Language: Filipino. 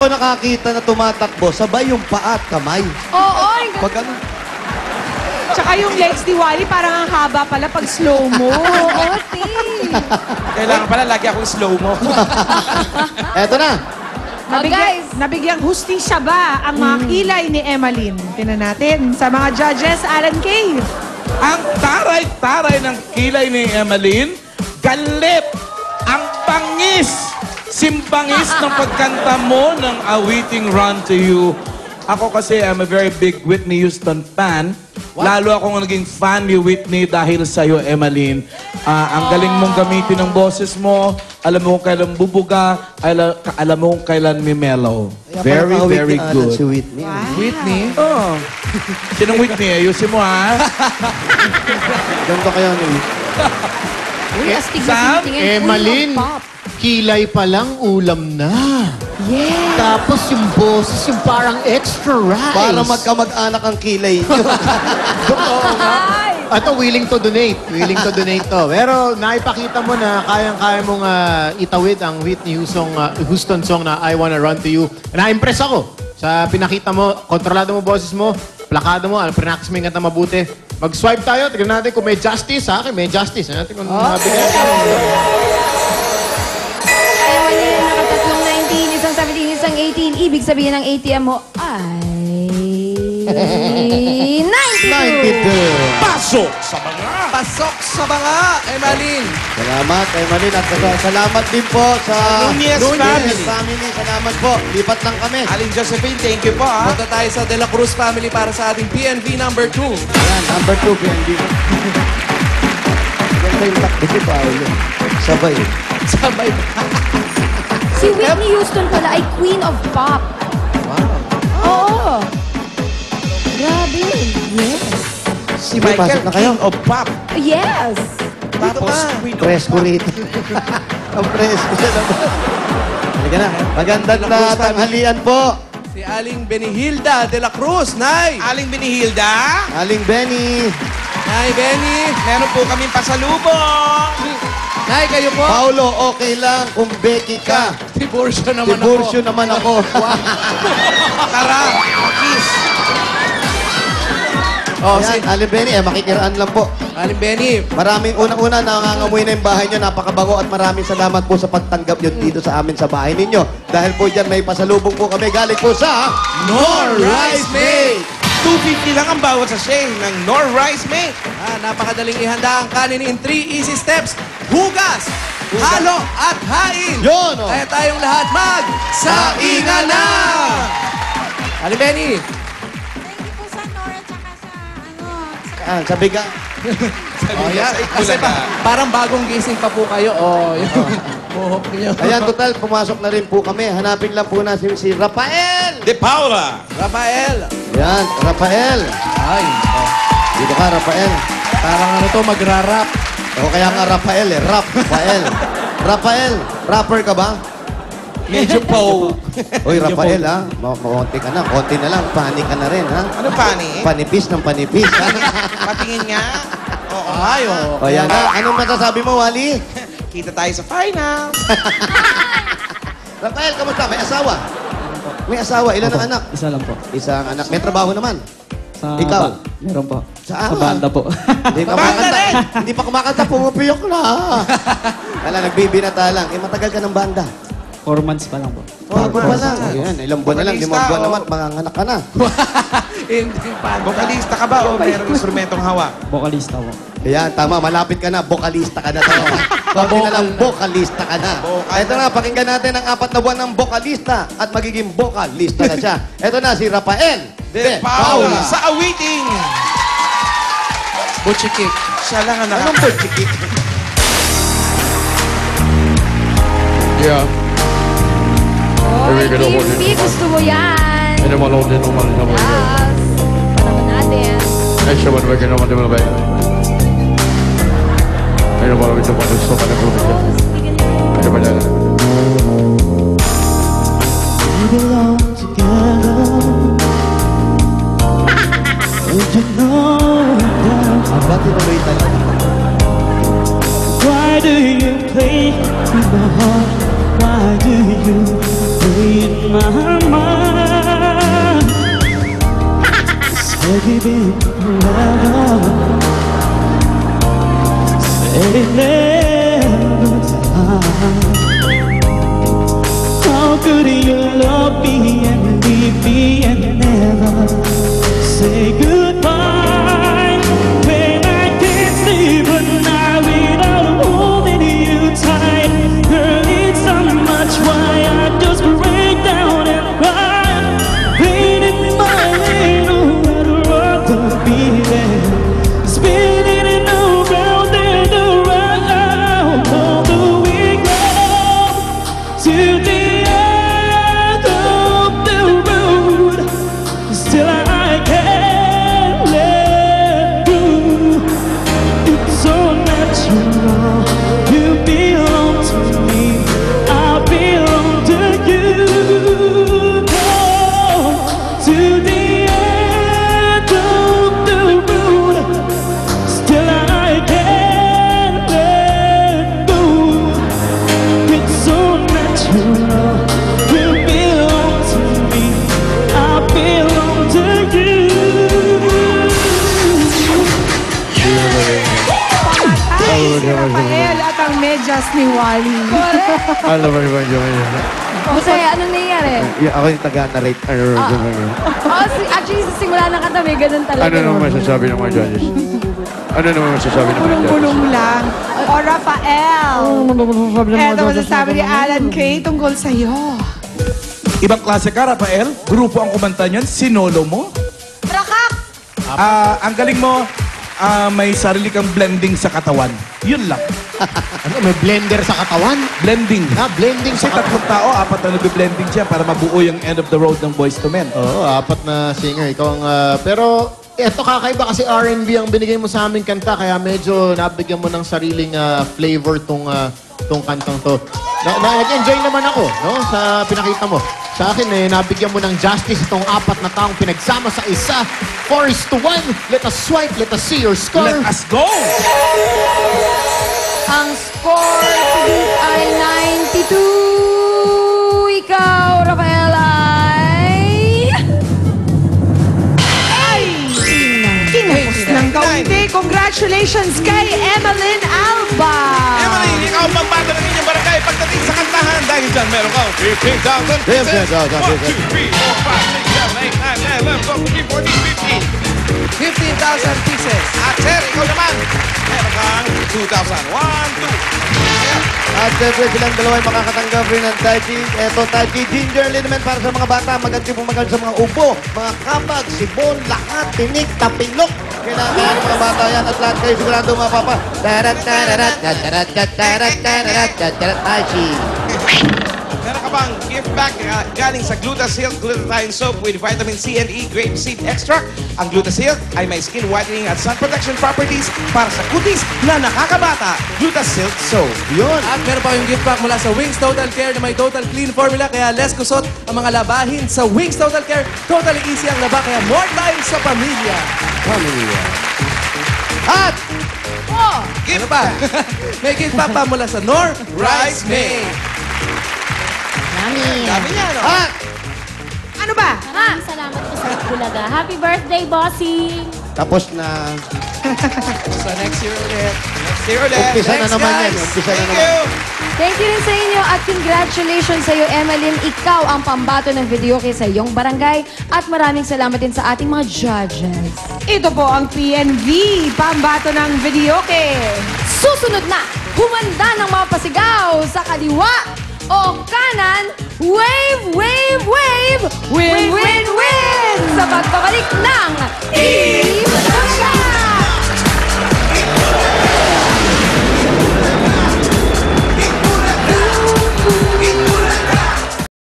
ba nakakita na tumatakbo, sabay yung paa at kamay? Oo. Pag ano? Tsaka yung legs ni Wally parang ang haba pala pag slow-mo. Oo, T. Kailangan pala lagi akong slow-mo. Eto na. Guys. Nabigyang hustisya ba ang mga kilay ni Emmalyn? Tingnan natin sa mga judges, Alan Kay. Ang taray-taray ng kilay ni Emmalyn, galit ang bangis, simbangis ng pagkanta mo ng awiting Run to You. Ako kasi, I'm a very big Whitney Houston fan. Lalo akong naging fan ni Whitney dahil sa'yo, Emmalyn. Ang galing mong gamitin ng boses mo. Alam mo kung kailan bubuga. Alam mo kung kailan mimelo. Very, very good. Si Whitney. Whitney? Oo. Sinong Whitney? Ayusin mo, ha? Ganito kayo ni Uy, astig Sam? na tinitingin. Emmalyn, Uy, pop. kilay pa lang ulam na. Yeah. Tapos yung boses, yung parang extra rice. Para magkamag-anak ang kilay niyo. Ato, willing to donate. Willing to donate to. Pero naipakita mo na kayang-kaya mong itawid ang Whitney Houston song na I Wanna Run to You. Na-impress ako sa pinakita mo, kontrolado mo boses mo, plakado mo, practice mo yung kanta mabuti. Mag-swipe tayo, tignan natin kung may justice. Sa akin, may justice. Tignan natin kung mabigyan tayo. Emmalyn, nakatatlong 19, isang 17, isang 18. Ibig sabihin ng ATM mo ay... 92! 92. Pasok sa mga! Pasok sa mga, Emmalyn. Salamat, Emmalyn. At salamat din po sa Nunez family. Salamat po. Lipat lang kami. Aling Josephine, thank you po. Punta tayo sa De La Cruz family para sa ating PNV number 2. Ayan, number 2, PNB. Ganda yung takbo si Paolo. Sabay. Sabay. Si Whitney Houston pala ay Queen of Pop. Wow. Oo. Grabe. Yes. Si Sige, pasok Michael, na kayo. King of Pop. Yes. Tapos, Queen of Presko rito. Ang presko siya naman. Halika na. Magandang na tanghalian po. Si Aling Benihilda De La Cruz. Nay! Aling Benihilda. Aling Benny. Nay, Benny. Meron po kaming pasalubong. Nay, kayo po. Paolo, okay lang kung Becky ka. Divorcio naman Divorcio naman ako. Tara, kiss. Oh, Ayan, Aling Benny, makikiraan lang po. Aling Benny. Maraming unang-una nangangamoy na yung bahay nyo. Napakabango at maraming salamat po sa pagtanggap nyo dito sa amin sa bahay ninyo. Dahil po dyan may pasalubong po kami galing po sa Nor Rice Mate. 250 lang ang bawat sachet ng Nor Rice Mate. Napakadaling ihanda ang kanin in 3 easy steps. Hugas, halo at hain. Yun, oh. Kaya tayong lahat mag-saingan na! Aling Benny. Thank you po sa Nora tsaka sa Sa biga. Oh, yan. Kasi parang bagong gising pa po kayo. Oh, yun. Buhok niyo. Ayan, total, pumasok na rin po kami. Hanapin lang po na si Rafael. De Paula. Rafael. Yan, Rafael. Ay. Dito ka, Rafael. Parang ano to, magrarap. O kaya nga Rafael eh, Rafael. Rafael, rapper ka ba? Medyo po. Uy, Rafael ha, konti ka na, konti na lang, panik ka na rin ha. Ano pani? Panipis ng panipis. Patingin nga. Oo. Ay, oh. O yan na, anong masasabi mo, Wally? Kita tayo sa finals. Rafael, kamusta? May asawa? May asawa, ilan ang anak? Isa lang po. Isang anak. May trabaho naman. Sa Ikaw? Meron po. Saan? Sa banda po. Hindi pa kumakanta. Hindi pa kumakanta, pumupiyok na. Wala, nagbibinata lang. Eh, matagal ka ng banda. 4 months pa lang po. Oh, pa lang. Ayan, ilang buwan na lang, 5 buwan naman, manganganak ka na. Hindi pa. Vokalista ka ba o mayroong instrumentong hawak? Vocalista po. Ayan, tama, malapit ka na, bokalista ka na. Konti na lang, bokalista ka na. Ito na, pakinggan natin ang 4 na buwan ng bokalista at magiging bokalista na siya. Ito na, si Rafael De Paula. Sa awiting. Butchikik. Siya lang ang Anong butchikik? Yeah. Oy, Kimby, gusto mo yan. Ini malu din naman naman. Yes. Naman natin. Ay siya man bagay naman din mga Ini malu itu malu so kana ko. Ini ba yan? We belong together. And you know that. Aba, tinuloy talaga. Why do you play with my heart? Why do you play in my mind. Say we've been forever. Say it never dies. How could you love me and leave me and never say goodbye? When I can't sleep at night without holding you tight. Girl, it's not much why I just break down and cry. Pain in my head, oh, I'd rather be there. Spinning in around and around all the way down to the end of the road. Still I can't let go. It's so natural. You belong to me. I belong to you. Oh, to the end of the road. Still I can't let go. It's so natural. You belong to me. I belong to you. Pamatay si Rafael at ang medyas ni Wally. Correct. Alam mo naman yun. Masaya, anong nangyayari? Ako yung taga-narrate. Actually, sa simula ng katabi, ganun talaga. Ano naman masasabi ng mga judges? Ano naman masasabi ng mga judges? Bulong-bulong lang. O Rafael. Eto masasabi ni Alan Kay tungkol sa'yo. Ibang klase ka, Rafael. Grupo ang kumanta niyan. Sinolo mo. Rakak! Ang galing mo, may sarili kang blending sa katawan. Yun lang. Ano, may blender sa katawan? Blending. Blending Kasi sa katawan. tatlong tao, apat na nag-blending siya para mabuo yung end of the road ng Boyz II Men. Oo, apat na singer. Ikaw ang... pero, eto kakaiba kasi R&B ang binigay mo sa aming kanta, kaya medyo nabigyan mo ng sariling flavor tong kantang to. Nag-enjoy naman ako, no? Sa pinakita mo. Sa akin, nabigyan mo ng justice itong apat na taong pinagsama sa isa. 4:1. Let us swipe, let us see your score. Let us go! Ang score ay 92. Ikaw, Rafael, ay... Kinapos ng kaunti. Congratulations kay Emalyn Alba. Emily, ikaw ang pambato ng inyong barangay pagdating sa kantahan. Dahil dyan, meron kang 15,000 pieces. 1, 2, 3, 4, 5, 6, 7, 8, 9, 10, 11, 12, 13, 14, 15. 15,000 pieces. At sir, ikaw naman, meron kang 2,000. 1, 2. At siyempre silang dalawa ay makakatanggap rin ng Tai Chi. Eto, Tai Chi Ginger Liniment para sa mga bata. Maganti po sa mga ubo, mga kabag, sibon, lahat, tinik, tapilok. Kailangan ng mga bata yan at lahat kayo sigurado mapapa. Tarat, tararat, tararat, tararat, tararat, tararat, Tai Chi. Meron ka bang gift pack galing sa Glutasil Glutathione Soap with vitamin C and E grape seed extract? Ang Glutasil ay may skin whitening at sun protection properties para sa kutis na nakakabata. Glutasil Soap. Yun. At meron pa yung gift pack mula sa Wings Total Care na may Total Clean formula kaya less kusot ang mga labahin sa Wings Total Care. Totally easy ang laba kaya more time sa pamilya. At gift pa. May gift pack pa mula sa Nor Rice May. Dami niya, no? At Ano ba? Maraming salamat po sa Bulaga. Happy birthday, bossing! tapos na. So next year ulit. Next year ulit. Umpisa na Thanks, naman yan. guys. Umpisa na Thank naman. you. Thank you rin sa inyo at congratulations sa iyo, Emalyn. Ikaw ang pambato ng video kay sa iyong barangay at maraming salamat din sa ating mga judges. Ito po ang PNV, pambato ng videoke. Susunod na, humanda ng mga pasigaw sa kaliwa o kanan, wave, wave, wave, win, win, win! Sa pagbabalik ng Team